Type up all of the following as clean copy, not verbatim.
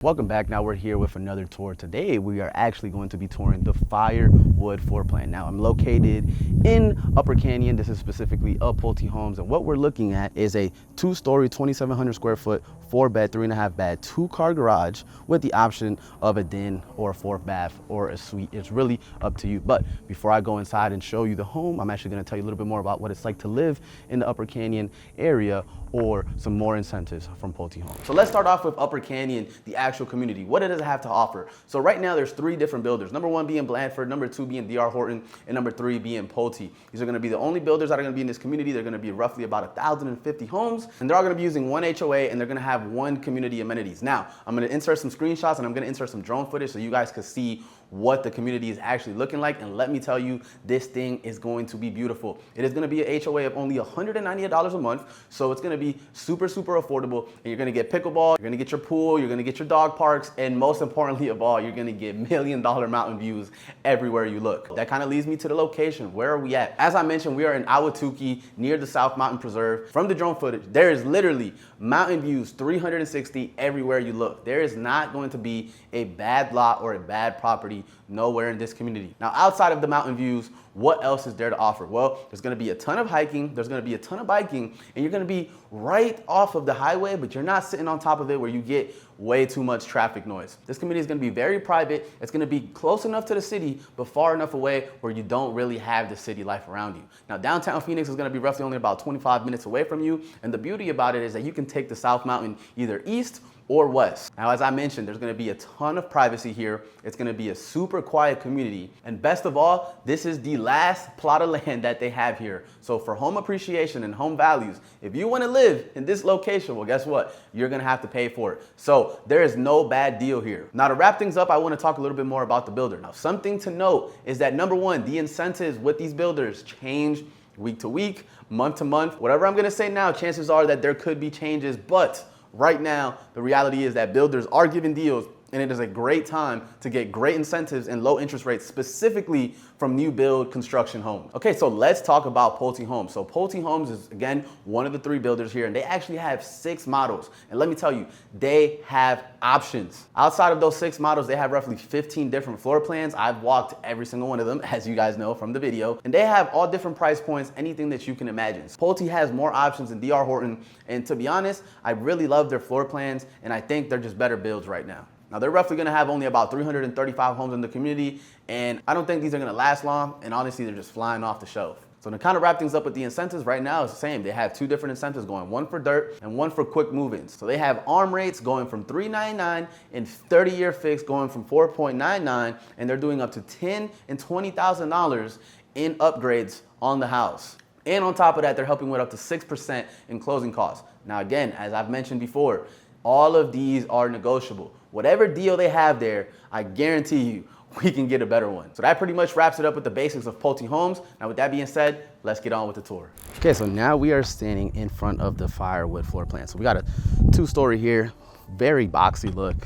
Welcome back. Now we're here with another tour. Today we are actually going to be touring the Firewood floor plan. Now I'm located in Upper Canyon. This is specifically Pulte Homes, and what we're looking at is a 2-story, 2,700 square foot, 4-bed, 3.5 bath, 2-car garage with the option of a den or a 4th bath or a suite. It's really up to you. But before I go inside and show you the home, I'm actually going to tell you a little bit more about what it's like to live in the Upper Canyon area or some more incentives from Pulte Homes. So let's start off with Upper Canyon, the actual community. What does it have to offer? So right now there's 3 different builders. Number 1 being Blandford, number 2 being D.R. Horton, and number 3 being Pulte. These are going to be the only builders that are going to be in this community. They're going to be roughly about 1,050 homes, and they're all going to be using 1 HOA, and they're going to have 1 community amenities. Now, I'm going to insert some screenshots, and I'm going to insert some drone footage so you guys can see what the community is actually looking like. And let me tell you, this thing is going to be beautiful. It is going to be a HOA of only $198 a month. So it's going to be super affordable. And you're going to get pickleball, you're going to get your pool, you're going to get your dog parks, and most importantly of all, you're going to get $1 million mountain views everywhere you look. That kind of leads me to the location. Where are we at? As I mentioned, we are in Ahwatukee near the South Mountain Preserve. From the drone footage, there is literally mountain views 360 everywhere you look. There is not going to be a bad lot or a bad property nowhere in this community. Now, outside of the mountain views, what else is there to offer? Well, there's gonna be a ton of hiking, there's gonna be a ton of biking, and you're gonna be right off of the highway, but you're not sitting on top of it where you get way too much traffic noise. This community is gonna be very private. It's gonna be close enough to the city, but far enough away where you don't really have the city life around you. Now, downtown Phoenix is gonna be roughly only about 25 minutes away from you, and the beauty about it is that you can take the South Mountain either east or west. Now, as I mentioned, there's gonna be a ton of privacy here. It's gonna be a super quiet community. And best of all, this is the last plot of land that they have here. So for home appreciation and home values, if you wanna live in this location, well, guess what? You're gonna have to pay for it. So there is no bad deal here. Now, to wrap things up, I wanna talk a little bit more about the builder. Now, something to note is that number 1, the incentives with these builders change week to week, month to month. Whatever I'm gonna say now, chances are that there could be changes, but right now, the reality is that builders are giving deals, and it is a great time to get great incentives and low interest rates, specifically from new build construction homes. Okay, so let's talk about Pulte Homes. So Pulte Homes is, again, one of the 3 builders here, and they actually have 6 models. And let me tell you, they have options. Outside of those 6 models, they have roughly 15 different floor plans. I've walked every single one of them, as you guys know from the video, and they have all different price points, anything that you can imagine. Pulte has more options than D.R. Horton, and to be honest, I really love their floor plans, and I think they're just better builds right now. Now, they're roughly gonna have only about 335 homes in the community, and I don't think these are gonna last long, and honestly, they're just flying off the shelf. So to kind of wrap things up with the incentives, right now it's the same. They have 2 different incentives going, 1 for dirt and 1 for quick move-ins. So they have ARM rates going from $399 and 30-year fixed going from $4.99, and they're doing up to $10,000 and $20,000 in upgrades on the house. And on top of that, they're helping with up to 6% in closing costs. Now again, as I've mentioned before, all of these are negotiable. Whatever deal they have there, I guarantee you, we can get a better one. So that pretty much wraps it up with the basics of Pulte Homes. Now with that being said, let's get on with the tour. Okay, so now we are standing in front of the Firewood floor plan. So we got a 2-story here, very boxy look.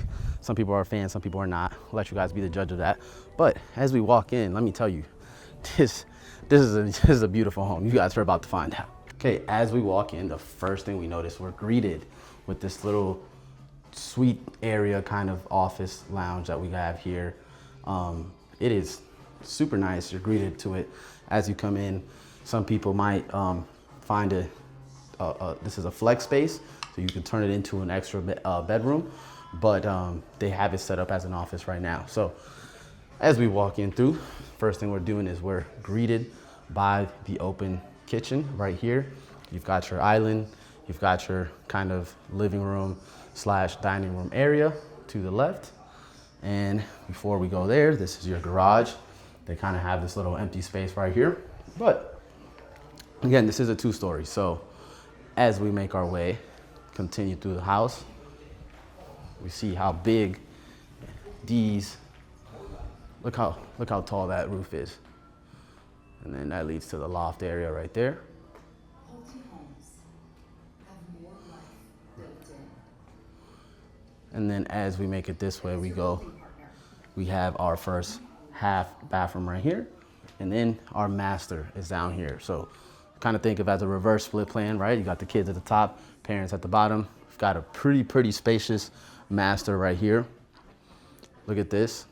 Some people are fans, some people are not. I'll let you guys be the judge of that. But as we walk in, let me tell you, this is a beautiful home. You guys are about to find out. Okay, as we walk in, the first thing we notice, we're greeted with this little suite area kind of office lounge that we have here. It is super nice. You're greeted to it as you come in. Some people might find this is a flex space, so you can turn it into an extra bedroom, but they have it set up as an office right now. So as we walk in through, first thing we're doing is we're greeted by the open kitchen right here. You've got your island, you've got your kind of living room / dining room area to the left. And before we go there, this is your garage. They kind of have this little empty space right here. But again, this is a 2-story. So as we make our way, continue through the house, we see how big these, look how tall that roof is. And then that leads to the loft area right there. And then as we make it this way, we have our first half bathroom right here. And then our master is down here. So kind of think of it as a reverse split plan, right? You got the kids at the top, parents at the bottom. We've got a pretty spacious master right here. Look at this.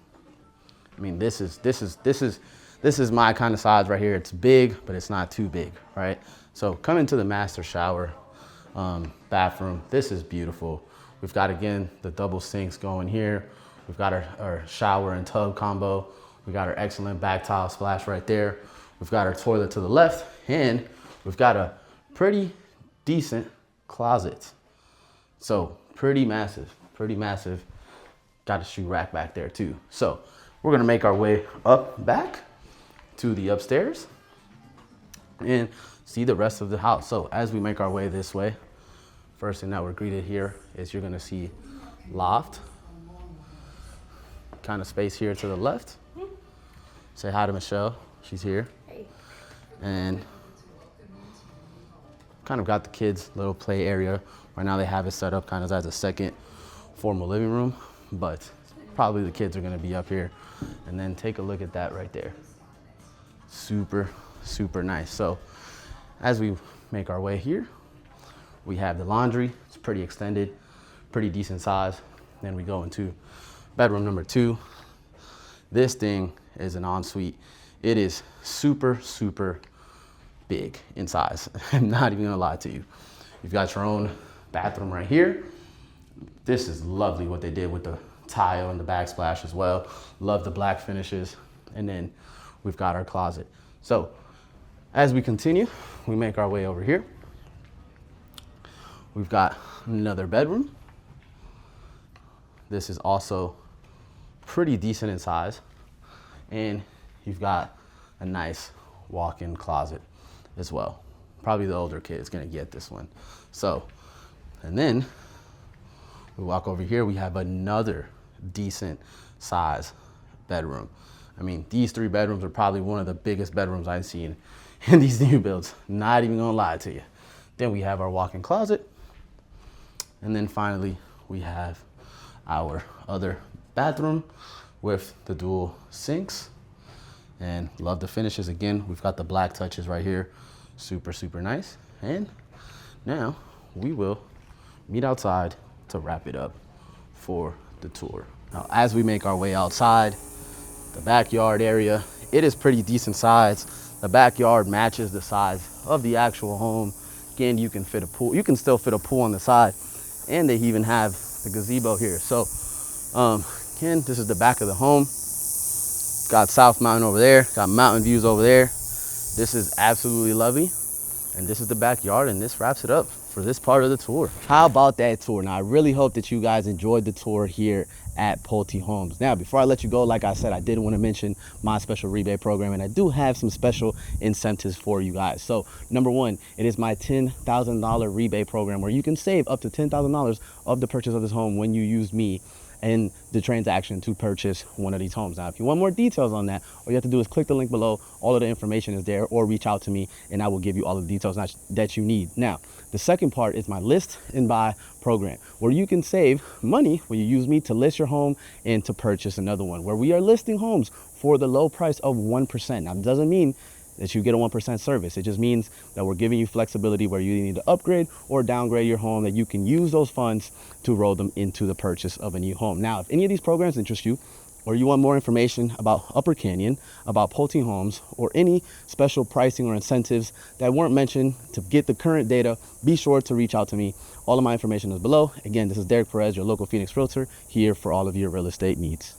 I mean, this is my kind of size right here. It's big, but it's not too big, right? So come into the master shower bathroom. This is beautiful. We've got, again, the double sinks going here. We've got our shower and tub combo. We got our excellent back tile splash right there. We've got our toilet to the left, and we've got a pretty decent closet. So pretty massive, pretty massive. Got a shoe rack back there too. So we're gonna make our way up back to the upstairs and see the rest of the house. So as we make our way this way, first thing that we're greeted here is you're gonna see loft, kind of space here to the left. Say hi to Michelle, she's here. Hey. And kind of got the kids' little play area. Right now they have it set up kind of as a second formal living room, but probably the kids are gonna be up here. And then take a look at that right there. Super, super nice. So as we make our way here, we have the laundry. It's pretty extended, pretty decent size. Then we go into bedroom number 2. This thing is an ensuite. It is super, super big in size. I'm not even gonna lie to you. You've got your own bathroom right here. This is lovely what they did with the tile and the backsplash as well. Love the black finishes. And then we've got our closet. So as we continue, we make our way over here. We've got another bedroom. This is also pretty decent in size. And you've got a nice walk-in closet as well. Probably the older kid is gonna get this one. So, and then we walk over here, we have another decent size bedroom. I mean, these 3 bedrooms are probably one of the biggest bedrooms I've seen in these new builds. Not even gonna lie to you. Then we have our walk-in closet. And then finally, we have our other bathroom with the dual sinks. And love the finishes. Again, we've got the black touches right here. Super, super nice. And now we will meet outside to wrap it up for the tour. Now, as we make our way outside, the backyard area, it is pretty decent size. The backyard matches the size of the actual home. Again, you can fit a pool. You can still fit a pool on the side, and they even have the gazebo here. So, again, this is the back of the home. Got South Mountain over there, got mountain views over there. This is absolutely lovely. And this is the backyard, and this wraps it up for this part of the tour. How about that tour? Now, I really hope that you guys enjoyed the tour here at Pulte Homes. Now, before I let you go, like I said, I did want to mention my special rebate program, and I do have some special incentives for you guys. So, number 1, it is my $10,000 rebate program where you can save up to $10,000 of the purchase of this home when you use me in the transaction to purchase one of these homes. Now, if you want more details on that, all you have to do is click the link below. All of the information is there, or reach out to me and I will give you all the details that you need. Now, the second part is my list and buy program, where you can save money when you use me to list your home and to purchase another one, where we are listing homes for the low price of 1%. Now, it doesn't mean that you get a 1% service. It just means that we're giving you flexibility where you need to upgrade or downgrade your home, that you can use those funds to roll them into the purchase of a new home. Now, if any of these programs interest you, or you want more information about Upper Canyon, about Pulte Homes, or any special pricing or incentives that weren't mentioned to get the current data, be sure to reach out to me. All of my information is below. Again, this is Derek Perez, your local Phoenix realtor, here for all of your real estate needs.